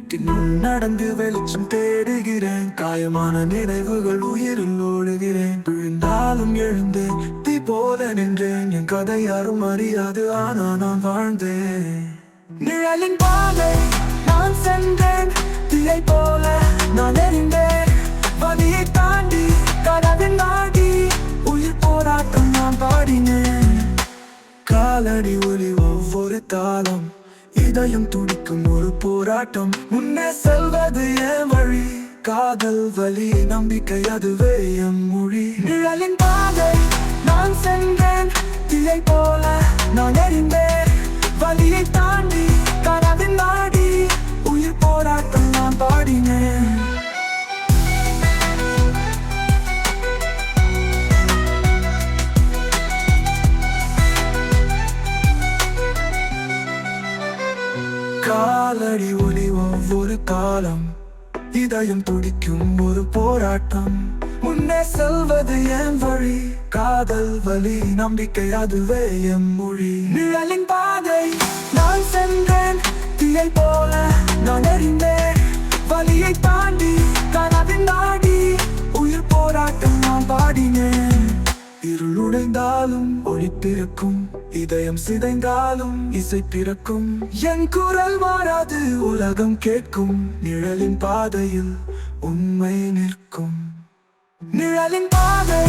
வீட்டின் முன் நடந்து வெளிச்சம் தேடுகிறேன். காயமான நினைவுகள் உயிரில் ஓடுகிறேன். விழுந்தாலும் எழுந்தேன், தீ போல நின்றேன். என் கதை யாரும் அறியாது, ஆனா நான் வாழ்ந்தேன். நிழலின் பாதை நான் சென்றேன், தீயை போல நான் எரிந்தேன். வலியை தாண்டி கனவின் நாடி உயிர் போராட்டம் நான் பாடினேன். காலடி ஒலி ஒவ்வொரு தாளம், இதயம் துடிக்கும் ஒரு போராட்டம். முன்னே செல்வது என் வழி, காதல் வலி நம்பிக்கை அதுவே என் மொழி. நிழலின் பாதை நான் சென்றேன், தீயை போல நான் எரிந்தேன். வலியை தாண்டி கனவின் நாடி உயிர் போராட்டம் நான் பாடினேன். காலடி ஒலி ஒவ்வொரு காலம், இதயம் துடிக்கும் ஒரு போராட்டம். முன்னே செல்வது என் வழி, காதல் வலி நம்பிக்கை அதுவே என் மொழி. நிழலின் பாதை நான் சென்றேன், தீயை போல நான் எரிந்தேன். வலியை தாண்டி கனவின் நாடி உயிர் போராட்டம் நான் பாடினேன். இருள் உடைந்தாலும் ஒளி பிறக்கும், இதயம் சிதைந்தாலும் இசை பிறக்கும். என் குரல் மாறாது உலகம் கேட்கும், நிழலின் பாதையில் உண்மை நிற்கும். நிழலின் பாதை